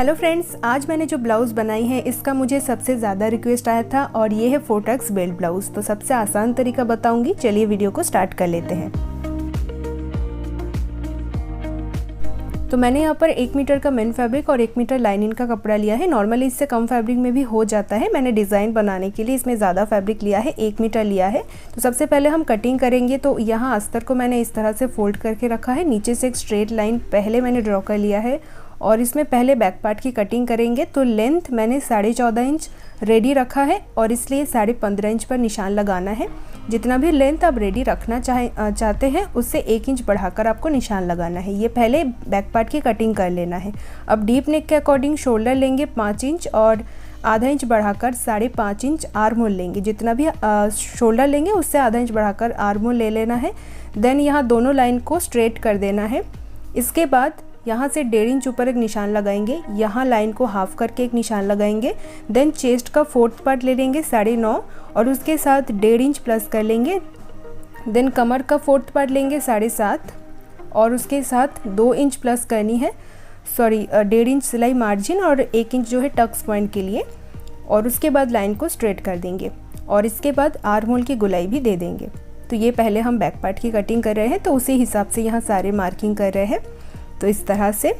Hello friends, आज मैंने जो ब्लाउज़ बनाई है इसका मुझे सबसे ज़्यादा रिक्वेस्ट आया था और ये है 4 टक्स बेल्ट ब्लाउज़। तो सबसे आसान तरीका बताऊंगी, चलिए वीडियो को स्टार्ट कर लेते हैं। तो मैंने यहाँ पर 1 मीटर का मेन फैब्रिक और 1 मीटर लाइनिंग का कपड़ा लिया है। नॉर्मली इससे कम फैब्रिक में भी हो जाता है, मैंने डिज़ाइन बनाने के लिए इसमें ज़्यादा फैब्रिक लिया है, 1 मीटर लिया है। तो सबसे पहले हम कटिंग करेंगे। तो यहाँ अस्तर को मैंने इस तरह से फोल्ड करके रखा है, नीचे से एक स्ट्रेट लाइन पहले मैंने ड्रॉ कर लिया है और इसमें पहले बैक पार्ट की कटिंग करेंगे। तो लेंथ मैंने 14.5 इंच रेडी रखा है और इसलिए 15.5 इंच पर निशान लगाना है। जितना भी लेंथ आप रेडी रखना चाहते हैं उससे 1 इंच बढ़ाकर आपको निशान लगाना है। ये पहले बैक पार्ट की कटिंग कर लेना है। अब डीप नेक के अकॉर्डिंग शोल्डर लेंगे 5 इंच और आधा इंच बढ़ाकर 5.5 इंच आर्म होल लेंगे। जितना भी शोल्डर लेंगे उससे आधा इंच बढ़ाकर आर्म होल ले लेना है। देन यहाँ दोनों लाइन को स्ट्रेट कर देना है। इसके बाद यहाँ से 1.5 इंच ऊपर एक निशान लगाएंगे, यहाँ लाइन को हाफ करके एक निशान लगाएंगे। देन चेस्ट का 4th पार्ट ले लेंगे 9.5 और उसके साथ 1.5 इंच प्लस कर लेंगे। देन कमर का 4th पार्ट लेंगे 7.5 और उसके साथ 2 इंच प्लस करनी है, 1.5 इंच सिलाई मार्जिन और 1 इंच जो है टक्स पॉइंट के लिए। और उसके बाद लाइन को स्ट्रेट कर देंगे और इसके बाद आर्म होल की गुलाई भी दे देंगे। तो ये पहले हम बैक पार्ट की कटिंग कर रहे हैं, तो उसी हिसाब से यहाँ सारे मार्किंग कर रहे हैं। तो इस तरह से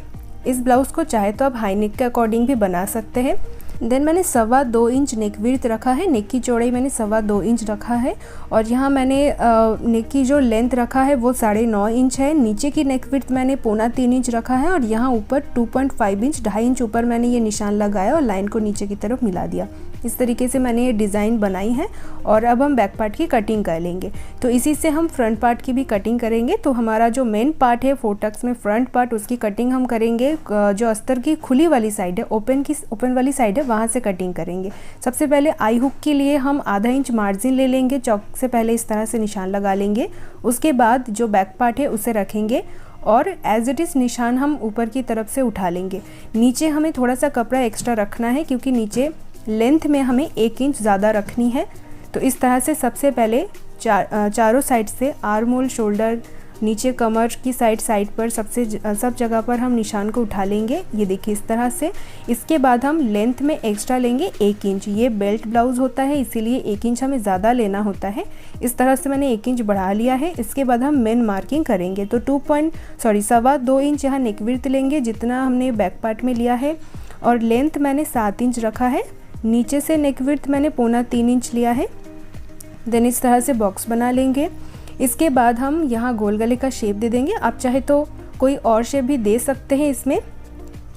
इस ब्लाउज़ को चाहे तो आप हाई नेक के अकॉर्डिंग भी बना सकते हैं। देन मैंने 2.25 इंच नेक विड्थ रखा है, नेक की चौड़ाई मैंने 2.25 इंच रखा है और यहाँ मैंने नेक की जो लेंथ रखा है वो 9.5 इंच है। नीचे की नेक विड्थ मैंने 2.25 इंच रखा है और यहाँ ऊपर 2.5 इंच 2.5 इंच ऊपर मैंने ये निशान लगाया और लाइन को नीचे की तरफ मिला दिया। इस तरीके से मैंने ये डिज़ाइन बनाई है और अब हम बैक पार्ट की कटिंग कर लेंगे। तो इसी से हम फ्रंट पार्ट की भी कटिंग करेंगे। तो हमारा जो मेन पार्ट है 4 टक्स में फ्रंट पार्ट, उसकी कटिंग हम करेंगे जो अस्तर की खुली वाली साइड है, ओपन वाली साइड है, वहाँ से कटिंग करेंगे। सबसे पहले आई हुक के लिए हम आधा इंच मार्जिन ले लेंगे, चौक से पहले इस तरह से निशान लगा लेंगे। उसके बाद जो बैक पार्ट है उसे रखेंगे और एज इट इज़ निशान हम ऊपर की तरफ से उठा लेंगे। नीचे हमें थोड़ा सा कपड़ा एक्स्ट्रा रखना है क्योंकि नीचे लेंथ में हमें 1 इंच ज़्यादा रखनी है। तो इस तरह से सबसे पहले चारों साइड से आर्म होल, शोल्डर, नीचे कमर की साइड पर सब जगह पर हम निशान को उठा लेंगे। ये देखिए इस तरह से। इसके बाद हम लेंथ में एक्स्ट्रा लेंगे 1 इंच। ये बेल्ट ब्लाउज़ होता है इसीलिए 1 इंच हमें ज़्यादा लेना होता है। इस तरह से मैंने 1 इंच बढ़ा लिया है। इसके बाद हम मेन मार्किंग करेंगे। तो 2.2 इंच यहाँ नेक विड्थ लेंगे जितना हमने बैक पार्ट में लिया है और लेंथ मैंने 7 इंच रखा है। नीचे से नेक विड्थ मैंने 2.25 इंच लिया है। देन इस तरह से बॉक्स बना लेंगे। इसके बाद हम यहाँ गोल गले का शेप दे देंगे। आप चाहे तो कोई और शेप भी दे सकते हैं इसमें।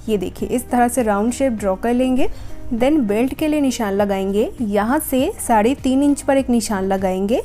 ये देखिए इस तरह से राउंड शेप ड्रॉ कर लेंगे। देन बेल्ट के लिए निशान लगाएंगे। यहाँ से 3.5 इंच पर एक निशान लगाएंगे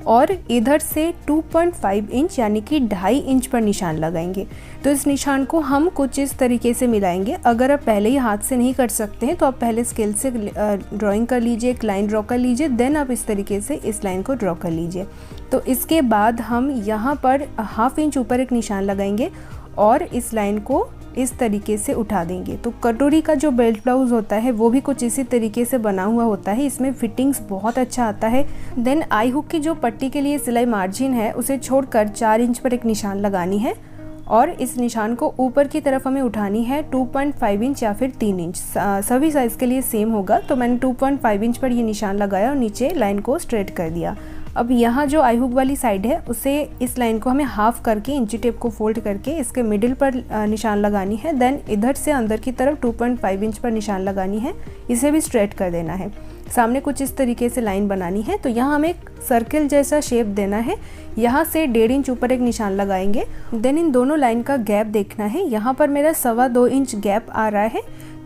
और इधर से 2.5 इंच यानी कि 2.5 इंच पर निशान लगाएंगे। तो इस निशान को हम कुछ इस तरीके से मिलाएंगे। अगर आप पहले ही हाथ से नहीं कर सकते हैं तो आप पहले स्केल से ड्राइंग कर लीजिए, एक लाइन ड्रॉ कर लीजिए। देन आप इस तरीके से इस लाइन को ड्रॉ कर लीजिए। तो इसके बाद हम यहाँ पर 1/2 इंच ऊपर एक निशान लगाएंगे और इस लाइन को इस तरीके से उठा देंगे। तो कटोरी का जो बेल्ट ब्लाउज़ होता है वो भी कुछ इसी तरीके से बना हुआ होता है। इसमें फिटिंग्स बहुत अच्छा आता है। देन आई हुक की जो पट्टी के लिए सिलाई मार्जिन है उसे छोड़कर 4 इंच पर एक निशान लगानी है और इस निशान को ऊपर की तरफ हमें उठानी है 2.5 इंच या फिर 3 इंच, सभी साइज़ के लिए सेम होगा। तो मैंने 2.5 इंच पर ये निशान लगाया और नीचे लाइन को स्ट्रेट कर दिया। अब यहाँ जो आई हुक वाली साइड है उसे इस लाइन को हमें हाफ करके इंची टेप को फोल्ड करके इसके मिडिल पर निशान लगानी है। देन इधर से अंदर की तरफ 2.5 इंच पर निशान लगानी है, इसे भी स्ट्रेट कर देना है। सामने कुछ इस तरीके से लाइन बनानी है। तो यहाँ हमें एक सर्किल जैसा शेप देना है। यहाँ से 1.5 इंच ऊपर एक निशान लगाएंगे। देन इन दोनों लाइन का गैप देखना है। यहाँ पर मेरा 2.25 इंच गैप आ रहा है,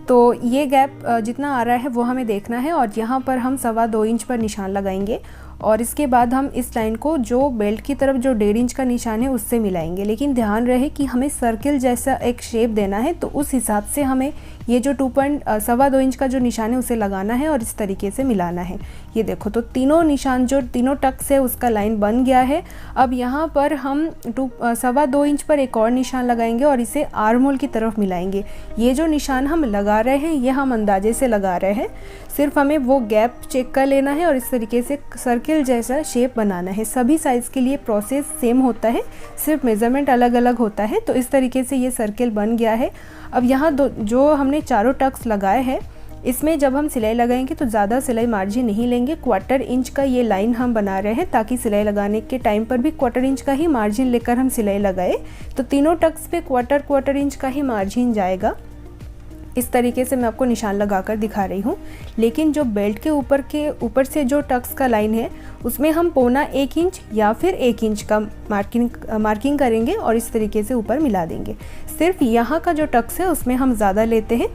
तो ये गैप जितना आ रहा है वो हमें देखना है और यहाँ पर हम 2.25 इंच पर निशान लगाएंगे और इसके बाद हम इस लाइन को जो बेल्ट की तरफ जो 1.5 इंच का निशान है उससे मिलाएंगे। लेकिन ध्यान रहे कि हमें सर्किल जैसा एक शेप देना है, तो उस हिसाब से हमें ये जो 2.2 इंच का जो निशान है उसे लगाना है और इस तरीके से मिलाना है। ये देखो तो तीनों निशान जो तीनों टक्स है उसका लाइन बन गया है। अब यहाँ पर हम 2.2 इंच पर एक और निशान लगाएंगे और इसे आर्म होल की तरफ मिलाएंगे। ये जो निशान हम लगा रहे हैं ये हम अंदाजे से लगा रहे हैं, सिर्फ हमें वो गैप चेक कर लेना है और इस तरीके से सर्किल सर्किल जैसा शेप बनाना है। सभी साइज़ के लिए प्रोसेस सेम होता है, सिर्फ मेज़रमेंट अलग अलग होता है। तो इस तरीके से ये सर्किल बन गया है। अब यहाँ जो हमने चारों टक्स लगाए हैं, इसमें जब हम सिलाई लगाएंगे तो ज़्यादा सिलाई मार्जिन नहीं लेंगे। 1/4 इंच का ये लाइन हम बना रहे हैं ताकि सिलाई लगाने के टाइम पर भी 1/4 इंच का ही मार्जिन लेकर हम सिलाई लगाए। तो तीनों टक्स पे 1/4 इंच का ही मार्जिन जाएगा। इस तरीके से मैं आपको निशान लगाकर दिखा रही हूँ। लेकिन जो बेल्ट के ऊपर से जो टक्स का लाइन है, उसमें हम 1.25 इंच या फिर 1 इंच का मार्किंग करेंगे और इस तरीके से ऊपर मिला देंगे। सिर्फ यहाँ का जो टक्स है उसमें हम ज़्यादा लेते हैं।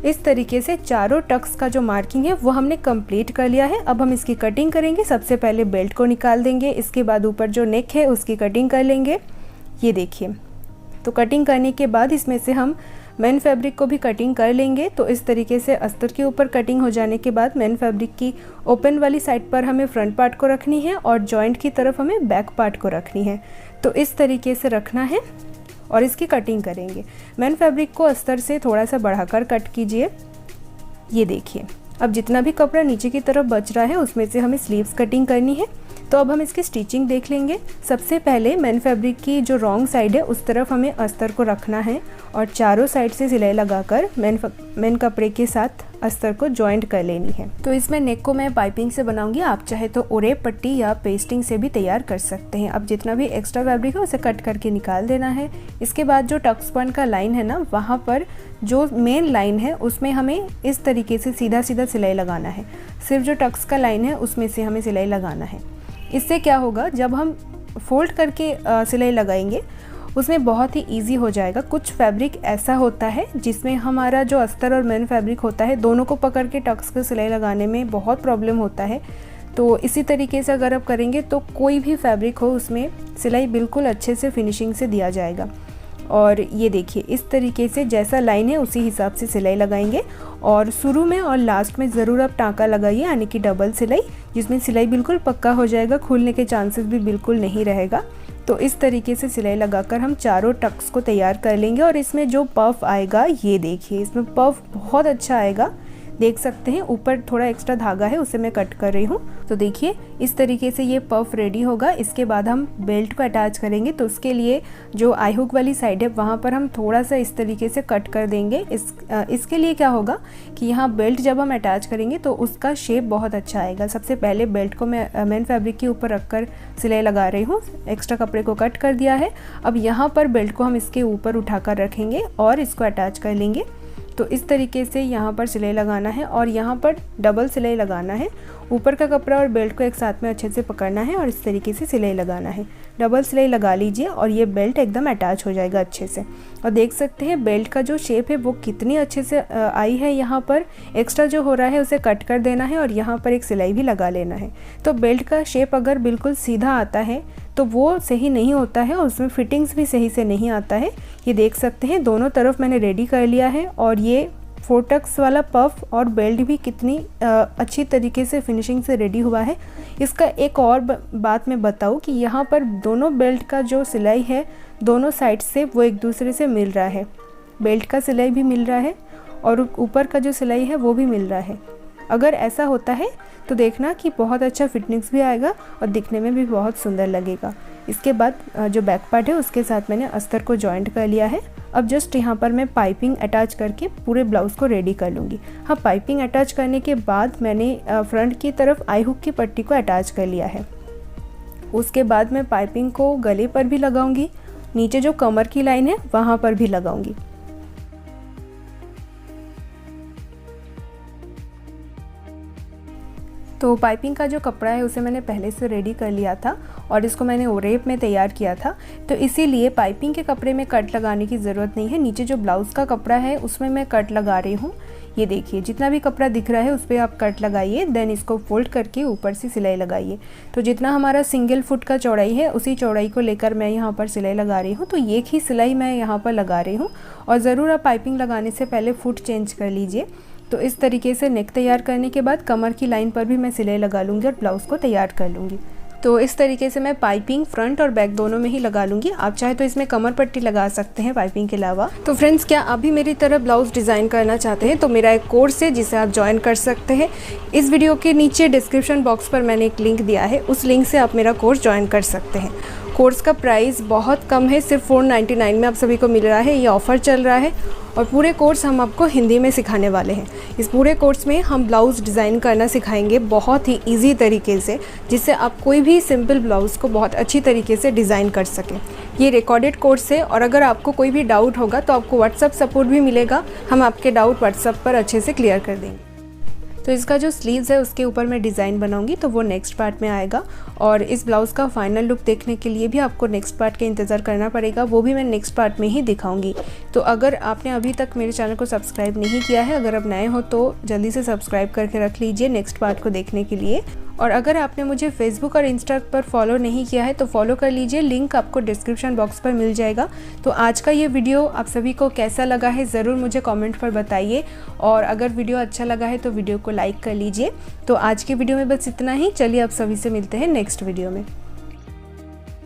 इस तरीके से चारों टक्स का जो मार्किंग है वो हमने कंप्लीट कर लिया है। अब हम इसकी कटिंग करेंगे। सबसे पहले बेल्ट को निकाल देंगे, इसके बाद ऊपर जो नेक है उसकी कटिंग कर लेंगे। ये देखिए, तो कटिंग करने के बाद इसमें से हम मेन फैब्रिक को भी कटिंग कर लेंगे। तो इस तरीके से अस्तर के ऊपर कटिंग हो जाने के बाद मेन फैब्रिक की ओपन वाली साइड पर हमें फ्रंट पार्ट को रखनी है और जॉइंट की तरफ हमें बैक पार्ट को रखनी है। तो इस तरीके से रखना है और इसकी कटिंग करेंगे। मेन फैब्रिक को अस्तर से थोड़ा सा बढ़ाकर कट कीजिए। ये देखिए, अब जितना भी कपड़ा नीचे की तरफ बच रहा है उसमें से हमें स्लीव्स कटिंग करनी है। तो अब हम इसकी स्टिचिंग देख लेंगे। सबसे पहले मेन फैब्रिक की जो रॉन्ग साइड है उस तरफ हमें अस्तर को रखना है और चारों साइड से सिलाई लगाकर मेन कपड़े के साथ अस्तर को जॉइंट कर लेनी है। तो इसमें नेक को मैं पाइपिंग से बनाऊंगी। आप चाहे तो ओरेप पट्टी या पेस्टिंग से भी तैयार कर सकते हैं। अब जितना भी एक्स्ट्रा फैब्रिक है उसे कट करके निकाल देना है। इसके बाद जो टक्स पॉइंट का लाइन है ना, वहाँ पर जो मेन लाइन है उसमें हमें इस तरीके से सीधा सीधा सिलाई लगाना है। सिर्फ जो टक्स का लाइन है उसमें से हमें सिलाई लगाना है। इससे क्या होगा, जब हम फोल्ड करके सिलाई लगाएंगे उसमें बहुत ही इजी हो जाएगा। कुछ फैब्रिक ऐसा होता है जिसमें हमारा जो अस्तर और मेन फैब्रिक होता है दोनों को पकड़ के टक्स को सिलाई लगाने में बहुत प्रॉब्लम होता है। तो इसी तरीके से अगर आप करेंगे तो कोई भी फैब्रिक हो उसमें सिलाई बिल्कुल अच्छे से फिनिशिंग से दिया जाएगा। और ये देखिए, इस तरीके से जैसा लाइन है उसी हिसाब से सिलाई लगाएंगे। और शुरू में और लास्ट में ज़रूर आप टाँका लगाइए, यानी कि डबल सिलाई, जिसमें सिलाई बिल्कुल पक्का हो जाएगा, खुलने के चांसेस भी बिल्कुल नहीं रहेगा। तो इस तरीके से सिलाई लगाकर हम चारों टक्स को तैयार कर लेंगे। और इसमें जो पफ आएगा, ये देखिए, इसमें पफ बहुत अच्छा आएगा, देख सकते हैं। ऊपर थोड़ा एक्स्ट्रा धागा है उसे मैं कट कर रही हूँ। तो देखिए, इस तरीके से ये पफ रेडी होगा। इसके बाद हम बेल्ट को अटैच करेंगे। तो उसके लिए जो आई हुक वाली साइड है वहाँ पर हम थोड़ा सा इस तरीके से कट कर देंगे। इसके लिए क्या होगा कि यहाँ बेल्ट जब हम अटैच करेंगे तो उसका शेप बहुत अच्छा आएगा। सबसे पहले बेल्ट को मैं मेन फैब्रिक के ऊपर रखकर सिलाई लगा रही हूँ। एक्स्ट्रा कपड़े को कट कर दिया है। अब यहाँ पर बेल्ट को हम इसके ऊपर उठाकर रखेंगे और इसको अटैच कर लेंगे। तो इस तरीके से यहाँ पर सिलाई लगाना है और यहाँ पर डबल सिलाई लगाना है। ऊपर का कपड़ा और बेल्ट को एक साथ में अच्छे से पकड़ना है और इस तरीके से सिलाई लगाना है। डबल सिलाई लगा लीजिए और ये बेल्ट एकदम अटैच हो जाएगा अच्छे से। और देख सकते हैं बेल्ट का जो शेप है वो कितनी अच्छे से आई है। यहाँ पर एक्स्ट्रा जो हो रहा है उसे कट कर देना है और यहाँ पर एक सिलाई भी लगा लेना है। तो बेल्ट का शेप अगर बिल्कुल सीधा आता है तो वो सही नहीं होता है और उसमें फिटिंग्स भी सही से नहीं आता है। ये देख सकते हैं दोनों तरफ मैंने रेडी कर लिया है। और ये 4 टक्स वाला पफ और बेल्ट भी कितनी अच्छी तरीके से फिनिशिंग से रेडी हुआ है। इसका एक और बात मैं बताऊं कि यहाँ पर दोनों बेल्ट का जो सिलाई है दोनों साइड से वो एक दूसरे से मिल रहा है। बेल्ट का सिलाई भी मिल रहा है और ऊपर का जो सिलाई है वो भी मिल रहा है। अगर ऐसा होता है तो देखना कि बहुत अच्छा फिटिंग्स भी आएगा और दिखने में भी बहुत सुंदर लगेगा। इसके बाद जो बैक पार्ट है उसके साथ मैंने अस्तर को जॉइंट कर लिया है। अब जस्ट यहाँ पर मैं पाइपिंग अटैच करके पूरे ब्लाउज़ को रेडी कर लूँगी। हाँ, पाइपिंग अटैच करने के बाद मैंने फ्रंट की तरफ आई हुक की पट्टी को अटैच कर लिया है। उसके बाद मैं पाइपिंग को गले पर भी लगाऊंगी, नीचे जो कमर की लाइन है वहाँ पर भी लगाऊंगी। तो पाइपिंग का जो कपड़ा है उसे मैंने पहले से रेडी कर लिया था और इसको मैंने ओरेप में तैयार किया था। तो इसीलिए पाइपिंग के कपड़े में कट लगाने की ज़रूरत नहीं है। नीचे जो ब्लाउज़ का कपड़ा है उसमें मैं कट लगा रही हूँ। ये देखिए, जितना भी कपड़ा दिख रहा है उस पर आप कट लगाइए, देन इसको फोल्ड करके ऊपर से सिलाई लगाइए। तो जितना हमारा सिंगल फुट का चौड़ाई है उसी चौड़ाई को लेकर मैं यहाँ पर सिलाई लगा रही हूँ। तो एक ही सिलाई मैं यहाँ पर लगा रही हूँ। और ज़रूर आप पाइपिंग लगाने से पहले फुट चेंज कर लीजिए। तो इस तरीके से नेक तैयार करने के बाद कमर की लाइन पर भी मैं सिलाई लगा लूँगी और ब्लाउज़ को तैयार कर लूँगी। तो इस तरीके से मैं पाइपिंग फ्रंट और बैक दोनों में ही लगा लूँगी। आप चाहे तो इसमें कमर पट्टी लगा सकते हैं पाइपिंग के अलावा। तो फ्रेंड्स, क्या आप भी मेरी तरह ब्लाउज़ डिज़ाइन करना चाहते हैं तो मेरा एक कोर्स है जिसे आप ज्वाइन कर सकते हैं। इस वीडियो के नीचे डिस्क्रिप्शन बॉक्स पर मैंने एक लिंक दिया है, उस लिंक से आप मेरा कोर्स ज्वाइन कर सकते हैं। कोर्स का प्राइस बहुत कम है, सिर्फ 499 में आप सभी को मिल रहा है। ये ऑफ़र चल रहा है और पूरे कोर्स हम आपको हिंदी में सिखाने वाले हैं। इस पूरे कोर्स में हम ब्लाउज़ डिज़ाइन करना सिखाएंगे बहुत ही इजी तरीके से, जिससे आप कोई भी सिंपल ब्लाउज़ को बहुत अच्छी तरीके से डिज़ाइन कर सकें। ये रिकॉर्डेड कोर्स है और अगर आपको कोई भी डाउट होगा तो आपको व्हाट्सअप सपोर्ट भी मिलेगा। हम आपके डाउट व्हाट्सअप पर अच्छे से क्लियर कर देंगे। तो इसका जो स्लीव्स है उसके ऊपर मैं डिज़ाइन बनाऊंगी, तो वो नेक्स्ट पार्ट में आएगा। और इस ब्लाउज़ का फाइनल लुक देखने के लिए भी आपको नेक्स्ट पार्ट का इंतज़ार करना पड़ेगा, वो भी मैं नेक्स्ट पार्ट में ही दिखाऊंगी। तो अगर आपने अभी तक मेरे चैनल को सब्सक्राइब नहीं किया है, अगर आप नए हो तो जल्दी से सब्सक्राइब करके रख लीजिए नेक्स्ट पार्ट को देखने के लिए। और अगर आपने मुझे फेसबुक और इंस्टा पर फॉलो नहीं किया है तो फॉलो कर लीजिए, लिंक आपको डिस्क्रिप्शन बॉक्स पर मिल जाएगा। तो आज का ये वीडियो आप सभी को कैसा लगा है ज़रूर मुझे कमेंट पर बताइए, और अगर वीडियो अच्छा लगा है तो वीडियो को लाइक कर लीजिए। तो आज की वीडियो में बस इतना ही। चलिए आप सभी से मिलते हैं नेक्स्ट वीडियो में।